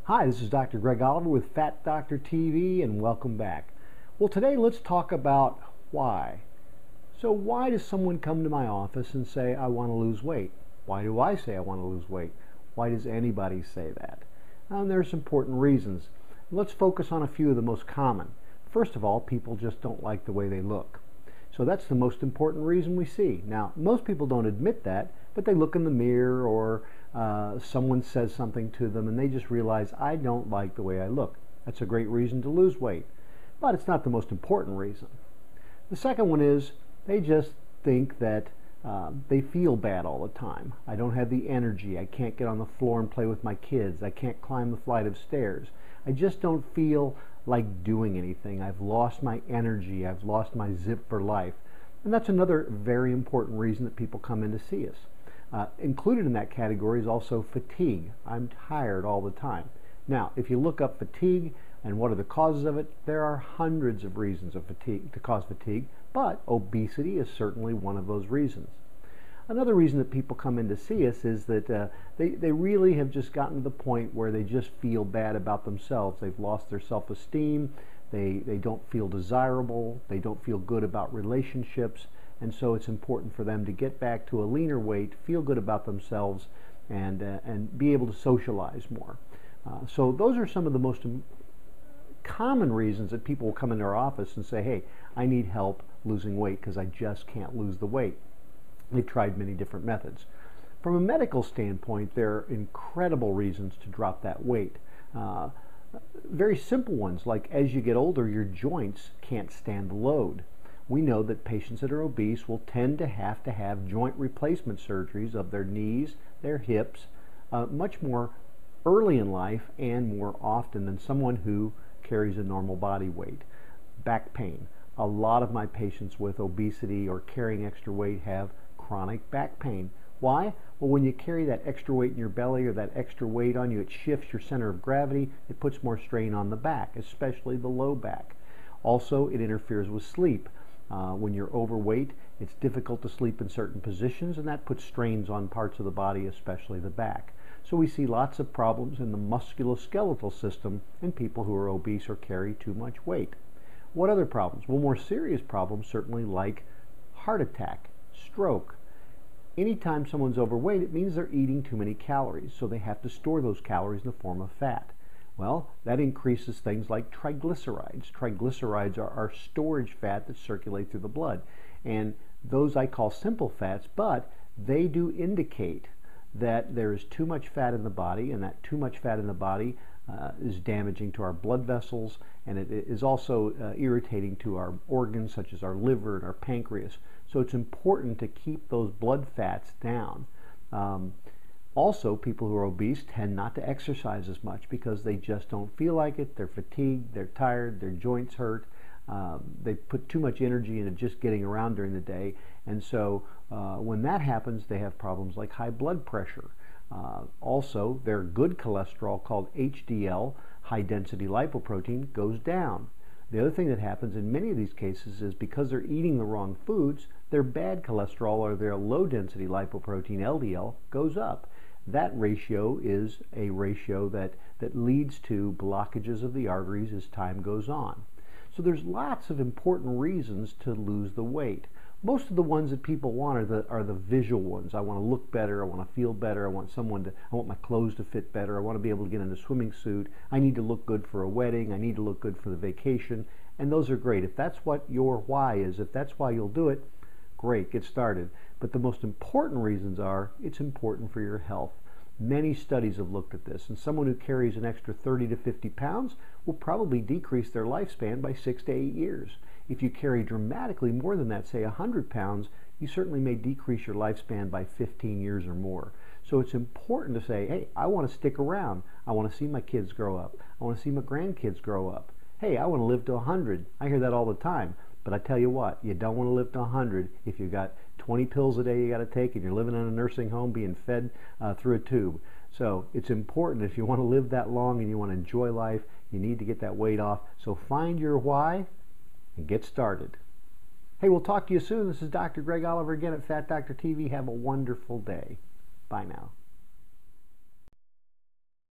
Hi, this is Dr. Greg Oliver with Fat Doctor TV, and welcome back. Well, today let's talk about why. So why does someone come to my office and say, I want to lose weight? Why do I say I want to lose weight? Why does anybody say that? There's important reasons. Let's focus on a few of the most common. First of all, people just don't like the way they look. So that's the most important reason we see. Now, most people don't admit that, but they look in the mirror or someone says something to them and they just realize, I don't like the way I look. That's a great reason to lose weight, but it's not the most important reason. The second one is they just think that they feel bad all the time. I don't have the energy. I can't get on the floor and play with my kids. I can't climb the flight of stairs. I just don't feel like doing anything. I've lost my energy. I've lost my zip for life. And that's another very important reason that people come in to see us. Included in that category is also fatigue. I'm tired all the time. Now, if you look up fatigue and what are the causes of it, there are hundreds of reasons of fatigue to cause fatigue, but obesity is certainly one of those reasons. Another reason that people come in to see us is that they really have just gotten to the point where they just feel bad about themselves. They've lost their self-esteem. They don't feel desirable. They don't feel good about relationships. And so it's important for them to get back to a leaner weight, feel good about themselves, and be able to socialize more. So those are some of the most common reasons that people will come into our office and say, hey, I need help losing weight because I just can't lose the weight. They've tried many different methods. From a medical standpoint, there are incredible reasons to drop that weight. Very simple ones, like as you get older, your joints can't stand the load. We know that patients that are obese will tend to have joint replacement surgeries of their knees, their hips, much more early in life and more often than someone who carries a normal body weight. Back pain. A lot of my patients with obesity or carrying extra weight have chronic back pain. Why? Well, when you carry that extra weight in your belly or that extra weight on you, it shifts your center of gravity. It puts more strain on the back, especially the low back. Also, it interferes with sleep. When you're overweight, it's difficult to sleep in certain positions, and that puts strains on parts of the body, especially the back. So we see lots of problems in the musculoskeletal system in people who are obese or carry too much weight. What other problems? Well, more serious problems certainly like heart attack, stroke. Anytime someone's overweight, it means they're eating too many calories, so they have to store those calories in the form of fat. Well, that increases things like triglycerides. Triglycerides are our storage fat that circulate through the blood. And those I call simple fats, but they do indicate that there is too much fat in the body, and that too much fat in the body is damaging to our blood vessels, and it is also irritating to our organs such as our liver and our pancreas. So it's important to keep those blood fats down. Also, people who are obese tend not to exercise as much because they just don't feel like it. They're fatigued, they're tired, their joints hurt. They put too much energy into just getting around during the day. And so when that happens, they have problems like high blood pressure. Also, their good cholesterol called HDL, high density lipoprotein, goes down. The other thing that happens in many of these cases is because they're eating the wrong foods, their bad cholesterol or their low density lipoprotein, LDL, goes up. That ratio is a ratio that leads to blockages of the arteries as time goes on. So there's lots of important reasons to lose the weight. Most of the ones that people want are the visual ones. I want to look better, I want to feel better, I want my clothes to fit better, I want to be able to get in a swimming suit, I need to look good for a wedding, I need to look good for the vacation, and those are great. If that's what your why is, if that's why you'll do it, great, get started. But the most important reasons are, it's important for your health. Many studies have looked at this, and someone who carries an extra 30 to 50 pounds will probably decrease their lifespan by 6 to 8 years. If you carry dramatically more than that, say 100 pounds, you certainly may decrease your lifespan by 15 years or more. So it's important to say, hey, I want to stick around. I want to see my kids grow up. I want to see my grandkids grow up. Hey, I want to live to 100. I hear that all the time. But I tell you what, you don't want to live to 100 if you've got 20 pills a day you got to take and you're living in a nursing home being fed through a tube. So it's important, if you want to live that long and you want to enjoy life, you need to get that weight off. So find your why and get started. Hey, we'll talk to you soon. This is Dr. Greg Oliver again at Fat Doctor TV. Have a wonderful day. Bye now.